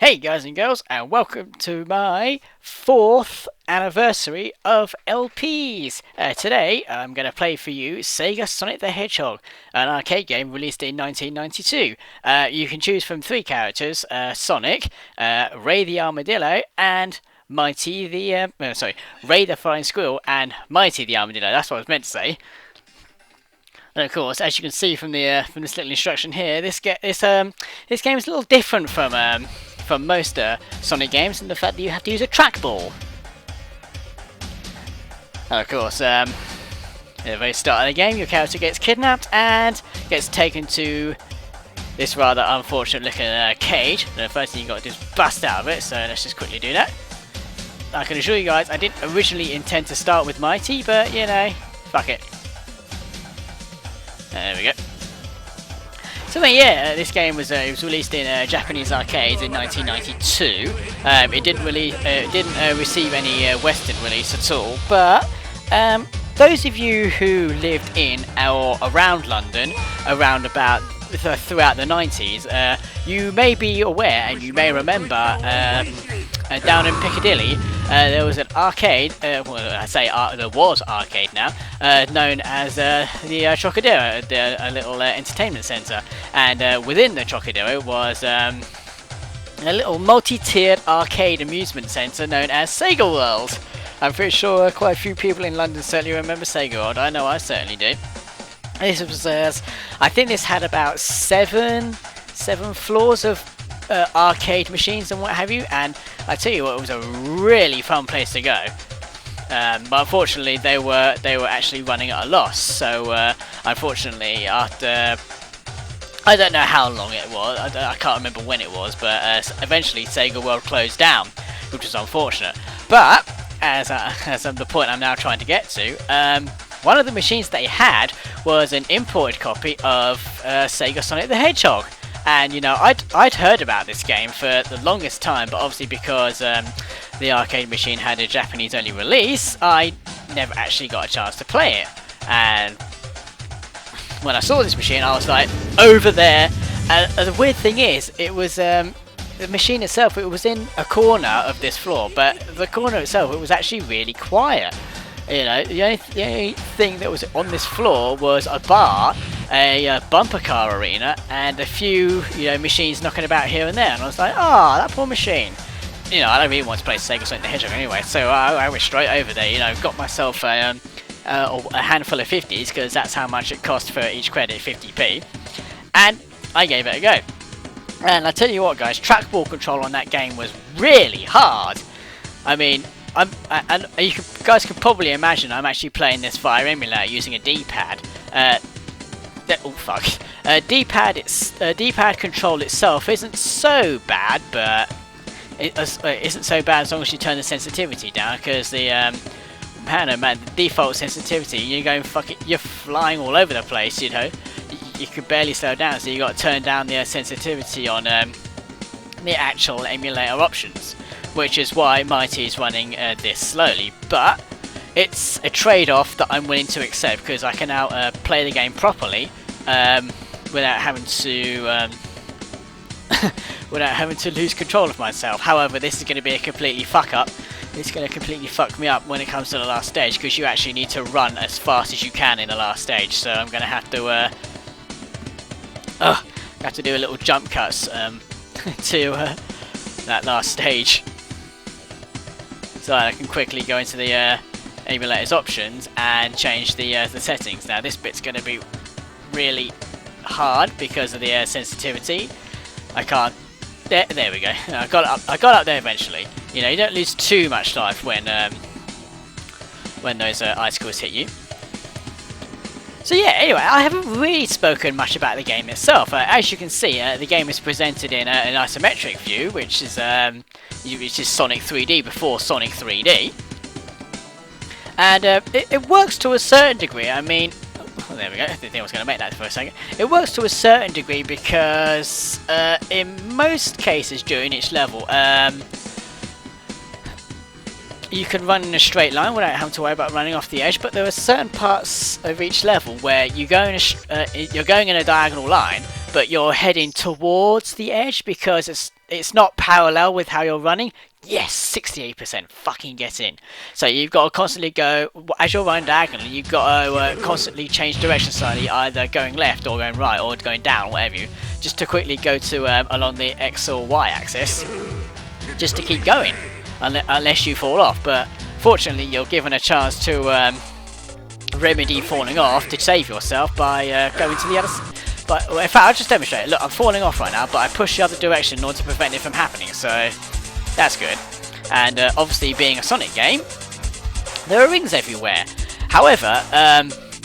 Hey guys and girls, and welcome to my 4th anniversary of LPs. Today I'm going to play for you Sega Sonic the Hedgehog, an arcade game released in 1992. You can choose from 3 characters, Sonic, Ray the Armadillo, and Mighty the... Ray the Flying Squirrel and Mighty the Armadillo, that's what I was meant to say. And of course, as you can see from this little instruction here, this game is a little different from most Sonic games, in the fact that you have to use a trackball. And of course, at the very start of the game, your character gets kidnapped and gets taken to this rather unfortunate looking cage. And the first thing you got to do is bust out of it, so let's just quickly do that. I can assure you guys, I didn't originally intend to start with Mighty, but you know, fuck it. There we go. So yeah, this game was released in Japanese arcades in 1992. It didn't receive any Western release at all. But those of you who lived in or around London, throughout the 90s, you may be aware and you may remember down in Piccadilly there was an arcade. There was arcade now, known as the Trocadero, a little entertainment centre, and within the Trocadero was a little multi-tiered arcade amusement centre known as Sega World. I'm pretty sure quite a few people in London certainly remember Sega World. I know I certainly do. This was, I think this had about seven floors of arcade machines and what have you, and I tell you what, it was a really fun place to go. But unfortunately, they were actually running at a loss. So unfortunately, after I don't know how long it was, I can't remember when it was, but eventually Sega World closed down, which was unfortunate. But as the point I'm now trying to get to, one of the machines they had was an imported copy of Sega Sonic the Hedgehog. And you know, I'd heard about this game for the longest time, but obviously because the arcade machine had a Japanese only release, I never actually got a chance to play it. And when I saw this machine, I was like, over there. And the weird thing is, it was the machine itself, it was in a corner of this floor, but the corner itself, it was actually really quiet. You know, the only thing that was on this floor was a bar, a bumper car arena, and a few, machines knocking about here and there. And I was like, oh, that poor machine. You know, I don't really want to play Sega Sonic the Hedgehog anyway, so I went straight over there. Got myself a handful of 50s, because that's how much it cost for each credit, 50p. And I gave it a go. And I tell you what, guys, trackball control on that game was really hard. I mean, and you guys can probably imagine I'm actually playing this via emulator using a D-pad. D-pad control itself isn't so bad, but it isn't so bad as long as you turn the sensitivity down, because the the default sensitivity, you're flying all over the place. You could barely slow down, so you got to turn down the sensitivity on the actual emulator options, which is why Mighty is running this slowly. But it's a trade-off that I'm willing to accept, because I can now play the game properly without having to lose control of myself. However, this is going to be a completely fuck up. It's going to completely fuck me up when it comes to the last stage, because you actually need to run as fast as you can in the last stage. So I'm going to have to do a little jump cuts to that last stage, so I can quickly go into the emulator's options and change the settings. Now this bit's going to be really hard because of the sensitivity. I can't. There we go. I got up there eventually. You don't lose too much life when those icicles hit you. So yeah, anyway, I haven't really spoken much about the game itself. As you can see, the game is presented in an isometric view, which is Sonic 3D before Sonic 3D. And it works to a certain degree. I mean, there we go, I didn't think I was going to make that for a second. It works to a certain degree because in most cases during each level, you can run in a straight line without having to worry about running off the edge, but there are certain parts of each level where you're going in a diagonal line, but you're heading towards the edge because it's not parallel with how you're running, yes, 68% fucking get in. So you've got to constantly go, as you're running diagonally, you've got to constantly change direction slightly, either going left or going right or going down, whatever you, just to quickly go to along the X or Y axis, just to keep going, unless you fall off. But fortunately, you're given a chance to remedy falling off to save yourself by going to the other side. But in fact, I'll just demonstrate it. Look, I'm falling off right now, but I push the other direction in order to prevent it from happening, so that's good. And obviously, being a Sonic game, there are rings everywhere. However,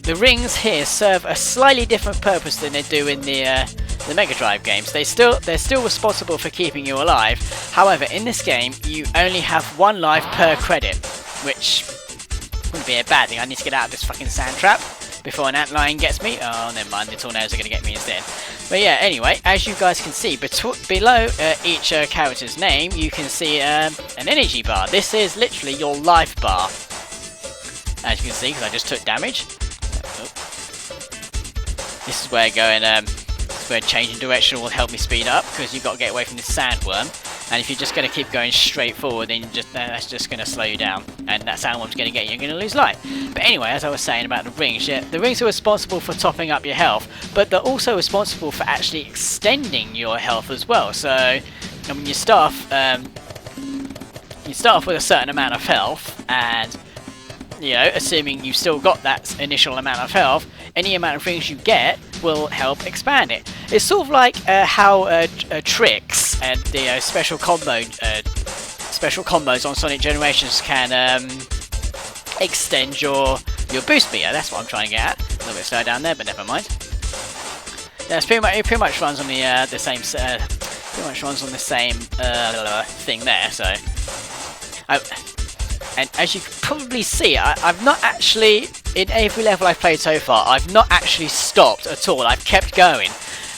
the rings here serve a slightly different purpose than they do in the Mega Drive games. They're still responsible for keeping you alive. However, in this game, you only have 1 life per credit, which wouldn't be a bad thing. I need to get out of this fucking sand trap before an antlion gets me. Oh, never mind, the tornadoes are going to get me instead. But yeah, anyway, as you guys can see, below each character's name, you can see an energy bar. This is literally your life bar. As you can see, because I just took damage. This is where changing direction will help me speed up, because you've got to get away from this sandworm. And if you're just going to keep going straight forward, then that's just going to slow you down. And that sandworm's going to get you, you're going to lose life. But anyway, as I was saying about the rings, yeah, the rings are responsible for topping up your health, but they're also responsible for actually extending your health as well. So, I mean, you start off with a certain amount of health, and, you know, assuming you've still got that initial amount of health, any amount of rings you get will help expand it. It's sort of like how tricks and the special combos on Sonic Generations can extend your boost meter. That's what I'm trying to get at. A little bit slow down there, but never mind. That's it pretty much runs on the same thing there. So, and as you can probably see, I've not actually, in every level I've played so far, I've not actually stopped at all. I've kept going.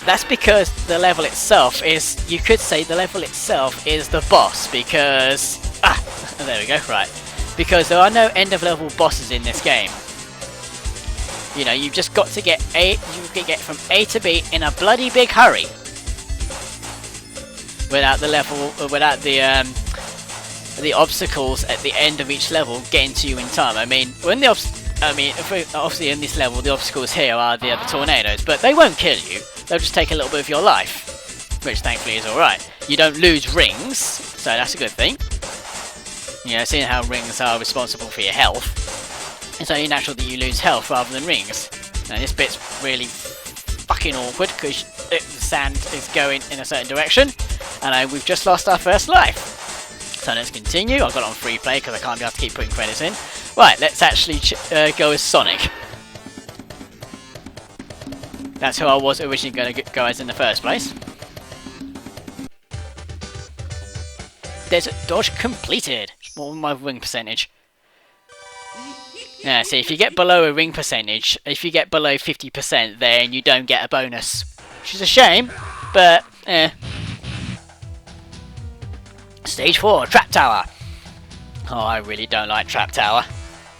That's because the level itself is, you could say the level itself is the boss, because, there we go, right. Because there are no end of level bosses in this game. You know, you've just got to get from A to B in a bloody big hurry. Without the obstacles at the end of each level getting to you in time. I mean, obviously in this level, the obstacles here are the other tornadoes, but they won't kill you. They'll just take a little bit of your life, which thankfully is alright. You don't lose rings, so that's a good thing. You know, seeing how rings are responsible for your health, it's only natural that you lose health rather than rings. Now this bit's really fucking awkward because the sand is going in a certain direction, and we've just lost our first life. So let's continue. I've got it on free play because I can't be able to keep putting credits in. Right, let's actually go as Sonic. That's who I was originally going to go as in the first place. Desert dodge completed. What was my ring percentage? Yeah, see, if you get below a ring percentage, if you get below 50%, then you don't get a bonus. Which is a shame, but Stage 4, Trap Tower. Oh, I really don't like Trap Tower.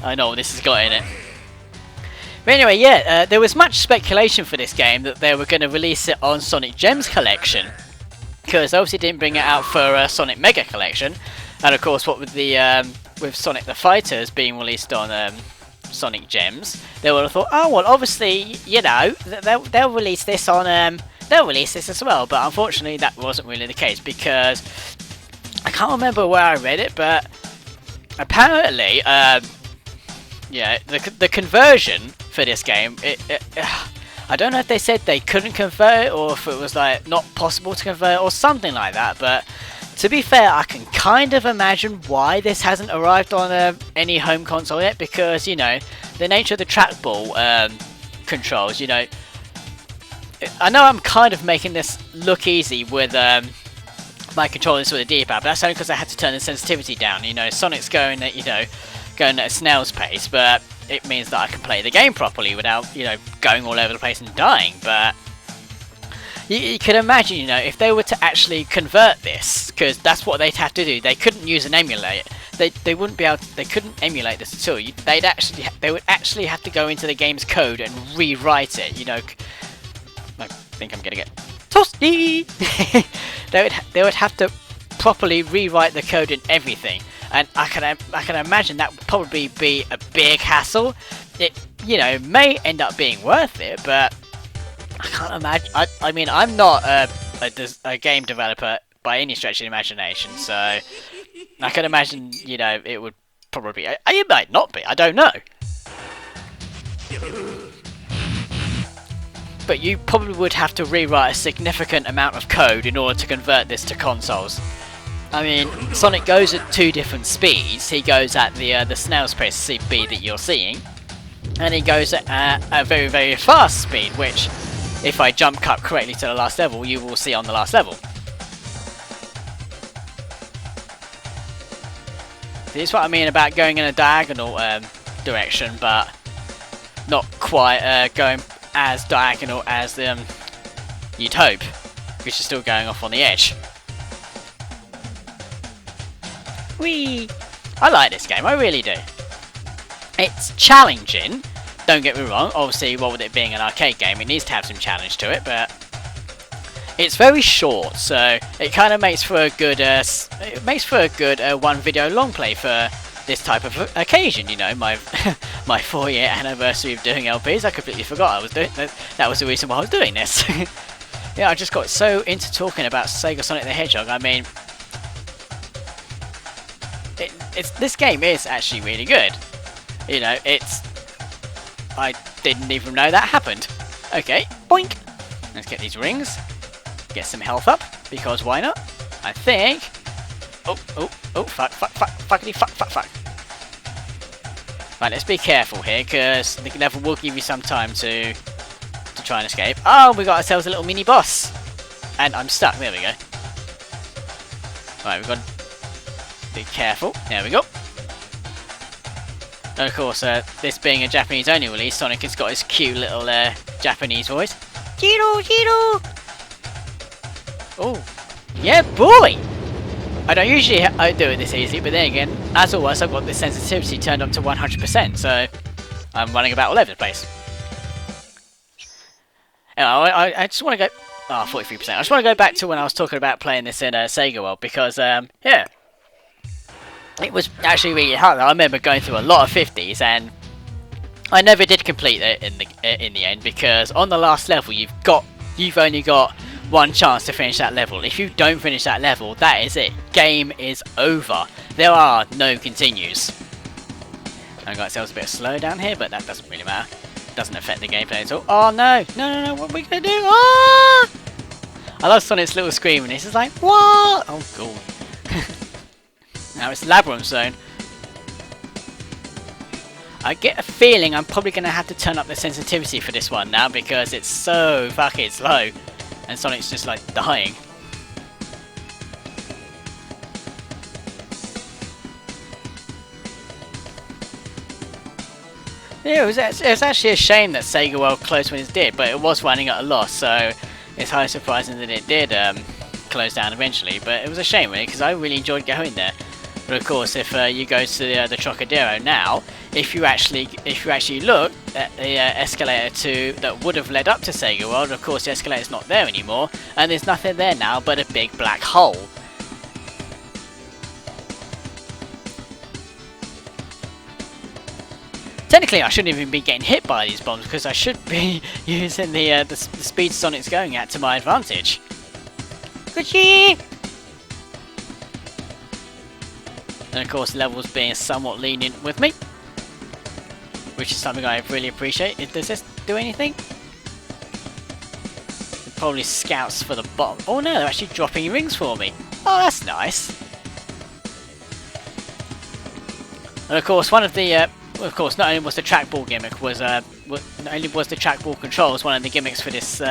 I know what this has got in it. But anyway, yeah, there was much speculation for this game that they were going to release it on Sonic Gems Collection, because they obviously didn't bring it out for Sonic Mega Collection, and of course, what with the with Sonic the Fighters being released on Sonic Gems, they would have thought, oh well, obviously, you know, they'll release this on they'll release this as well. But unfortunately, that wasn't really the case, because I can't remember where I read it, but apparently, yeah, the conversion for this game, I don't know if they said they couldn't convert it, or if it was like not possible to convert, or something like that. But to be fair, I can kind of imagine why this hasn't arrived on any home console yet, because, you know, the nature of the trackball controls, you know, I know I'm kind of making this look easy with by controlling this with a D-pad, but that's only because I had to turn the sensitivity down. You know, Sonic's going at, going at a snail's pace, but it means that I can play the game properly without, you know, going all over the place and dying. But you can imagine, you know, if they were to actually convert this, because that's what they'd have to do. They couldn't use an emulator. They wouldn't be able to, they couldn't emulate this at all. They would actually have to go into the game's code and rewrite it. You know, I think I'm gonna get toasty. they would have to properly rewrite the code and everything, and I can imagine that would probably be a big hassle. It, you know, may end up being worth it, but I can't imagine. I mean, I'm not a game developer by any stretch of the imagination, so I can imagine, you know, it would probably. It might not be. I don't know. But you probably would have to rewrite a significant amount of code in order to convert this to consoles. I mean, Sonic goes at 2 different speeds. He goes at the snail's pace speed that you're seeing, and he goes at a very, very fast speed, which, if I jump cut correctly to the last level, you will see on the last level. This is what I mean about going in a diagonal direction, but not quite going as diagonal as you'd hope, because you're still going off on the edge. Whee! I like this game, I really do. It's challenging, don't get me wrong. Obviously, what with it being an arcade game, it needs to have some challenge to it, but it's very short, so it kind of makes for a good one video long play for this type of occasion. You know, my my 4-year anniversary of doing LPs. I completely forgot I was doing that was the reason why I was doing this. Yeah, I just got so into talking about Sega Sonic the Hedgehog. I mean, this game is actually really good. You know, I didn't even know that happened. Okay, boink. Let's get these rings. Get some health up, because why not? I think. Oh, fuckity fuck. Right, let's be careful here, because the level will give you some time to try and escape. Oh, we got ourselves a little mini boss, and I'm stuck. There we go. Right, we've got to be careful. There we go. And of course, this being a Japanese only release, Sonic has got his cute little Japanese voice. Jiro. Oh, yeah, boy! I don't usually do it this easy, but then again, as always, I've got the sensitivity turned up to 100%, so I'm running about all over the place. Anyway, I just want to go... Oh, 43%. I just want to go back to when I was talking about playing this in Sega World, because, yeah, it was actually really hard. I remember going through a lot of 50s, and I never did complete it in the end, because on the last level, you've only got one chance to finish that level. If you don't finish that level, that is it. Game is over. There are no continues. I got ourselves a bit slow down here, but that doesn't really matter. Doesn't affect the gameplay at all. Oh no! No! What are we gonna do? Ah! I love Sonic's little scream, and it's just like, what? Oh god. Now it's Labyrinth Zone. I get a feeling I'm probably gonna have to turn up the sensitivity for this one now, because it's so fucking slow. And Sonic's just like dying. Yeah, it was actually a shame that Sega World closed when it did, but it was running at a loss, so it's highly surprising that it did close down eventually. But it was a shame, really, because I really enjoyed going there. But of course, if you go to the Trocadero now, if you actually look at the escalator that would have led up to Sega World, of course the escalator's not there anymore, and there's nothing there now but a big black hole. Technically, I shouldn't even be getting hit by these bombs, because I should be using the speed Sonic's going at to my advantage. Good-chee! And of course, levels being somewhat lenient with me, which is something I really appreciate. Does this do anything? Probably scouts for the bottom. Oh no, they're actually dropping rings for me. Oh, that's nice. And of course, one of the not only was the trackball gimmick not only was the trackball controls one of the gimmicks for this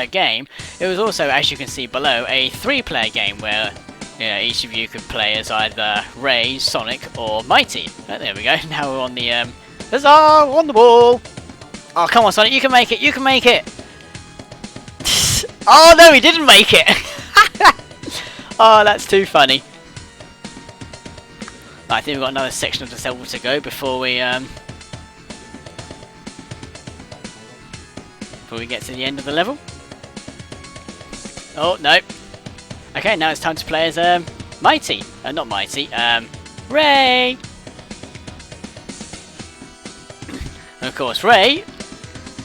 game, it was also, as you can see below, a 3-player game where, you know, each of you could play as either Ray, Sonic, or Mighty. Oh, there we go. Now we're on the huzzah, on the ball. Oh, come on, Sonic, you can make it. You can make it. Oh no, he didn't make it. Oh, that's too funny. I think we've got another section of the level to go before we get to the end of the level. Oh no. Okay, now it's time to play as Mighty. Not Mighty. Ray. Of course, Ray.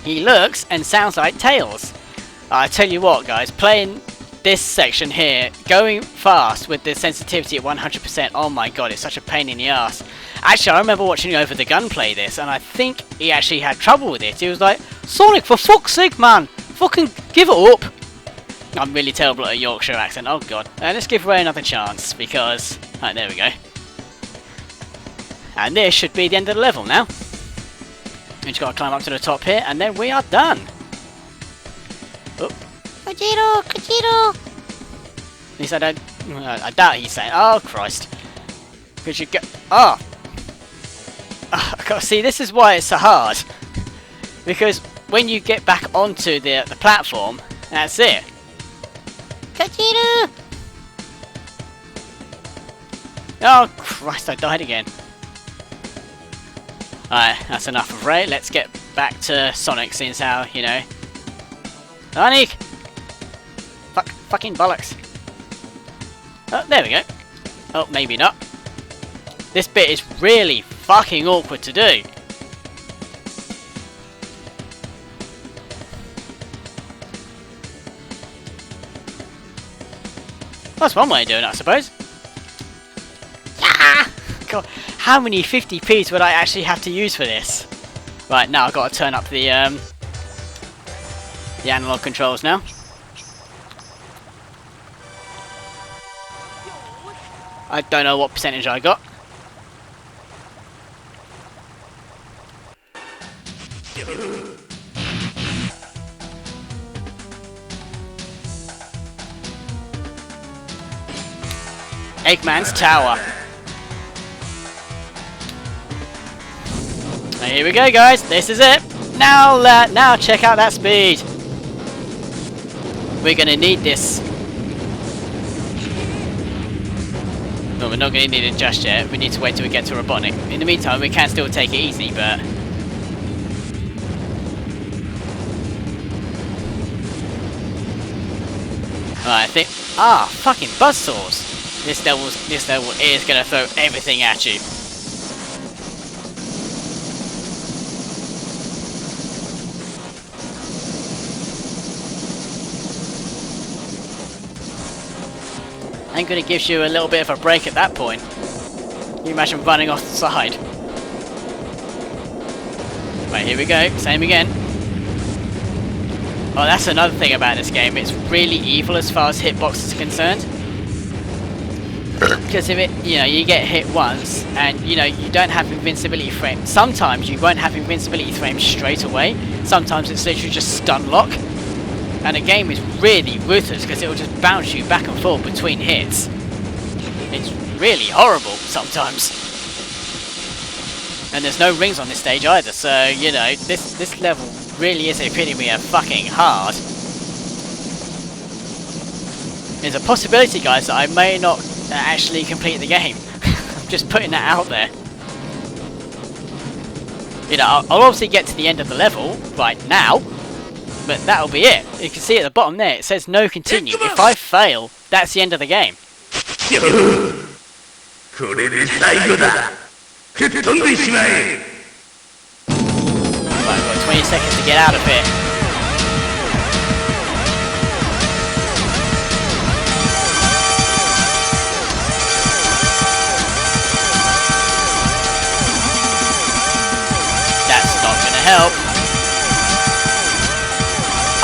He looks and sounds like Tails. I tell you what, guys, playing this section here, going fast with the sensitivity at 100%. Oh my god, it's such a pain in the ass. Actually, I remember watching Over the Gun play this, and I think he actually had trouble with it. He was like, Sonic, for fuck's sake, man! Fucking give it up! I'm really terrible at a Yorkshire accent. Oh god. Let's give Ray another chance, because... Right, there we go. And this should be the end of the level now. We just gotta climb up to the top here, and then we are done. Oh. Kojiro! Kojiro! At least I don't... I doubt he's saying... Oh, Christ. Could you go... Oh! See, this is why it's so hard. Because when you get back onto the platform, that's it. Kojiro! Oh, Christ, I died again. Alright, that's enough of Ray. Let's get back to Sonic, since how, you know... Sonic! Fucking bollocks. Oh, there we go. Oh, maybe not. This bit is really fucking awkward to do. That's one way of doing it, I suppose. Yeah! God, how many 50p's would I actually have to use for this? Right, now I've got to turn up the analog controls now. I don't know what percentage I got. Eggman's Tower. Now here we go, guys. This is it. Now check out that speed. We're gonna need this. No, we're not gonna need it just yet. We need to wait till we get to Robotnik. In the meantime, we can still take it easy, but... Alright, I think... Ah, fucking buzzsaws! This level is gonna throw everything at you. I'm gonna give you a little bit of a break at that point. Can you imagine running off the side? Right, here we go. Same again. Oh, that's another thing about this game. It's really evil as far as hitboxes are concerned. Because if it, you know, you get hit once and, you know, you don't have invincibility frames. Sometimes you won't have invincibility frames straight away. Sometimes it's literally just stun lock. And the game is really ruthless because it will just bounce you back and forth between hits. It's really horrible sometimes. And there's no rings on this stage either, so, you know, this level really is the epitome of fucking hard. There's a possibility, guys, that I may not actually complete the game. I'm just putting that out there. You know, I'll obviously get to the end of the level right now, but that'll be it. You can see at the bottom there, it says no continue. If I fail, that's the end of the game. Right, I've got 20 seconds to get out of here. That's not gonna help.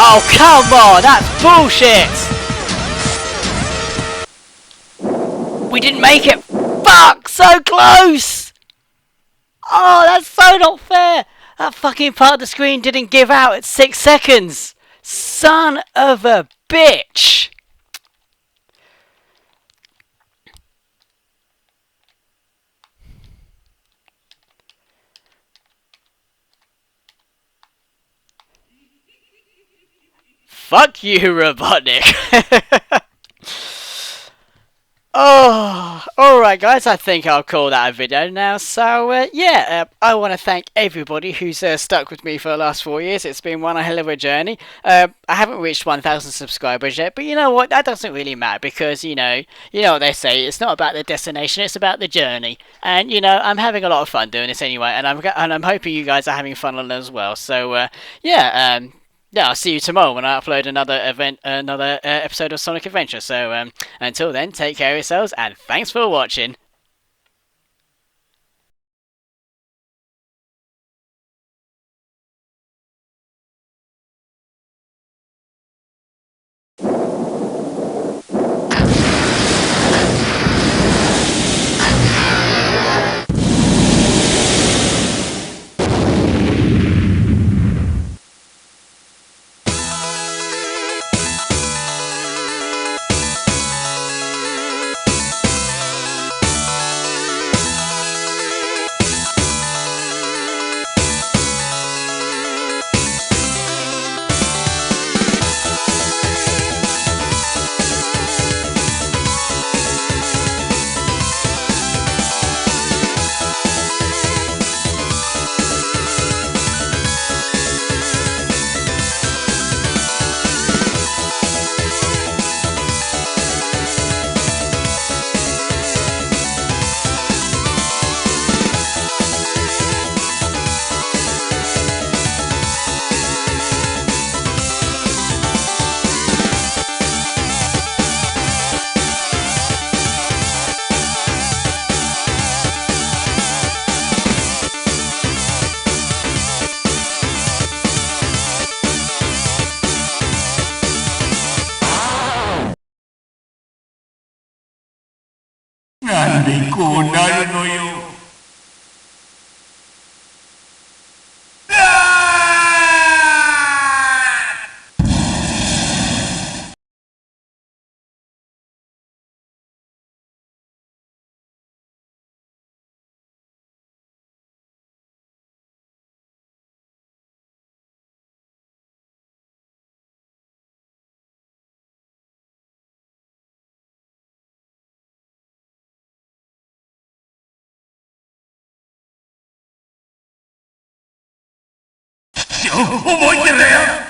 Oh, come on! That's bullshit! We didn't make it! Fuck! So close! Oh, that's so not fair! That fucking part of the screen didn't give out at 6 seconds! Son of a bitch! Fuck you, Robotnik! Oh, alright. Right, guys, I think I'll call that a video now. So, I want to thank everybody who's stuck with me for the last 4 years. It's been one hell of a journey. I haven't reached 1,000 subscribers yet, but you know what? That doesn't really matter because, you know what they say. It's not about the destination, it's about the journey. And, I'm having a lot of fun doing this anyway, and I'm hoping you guys are having fun on it as well. So, yeah, I'll see you tomorrow when I upload another episode of Sonic Adventure. So until then, take care of yourselves, and thanks for watching. Grande Conal no yo. Yo, 覚えてるよ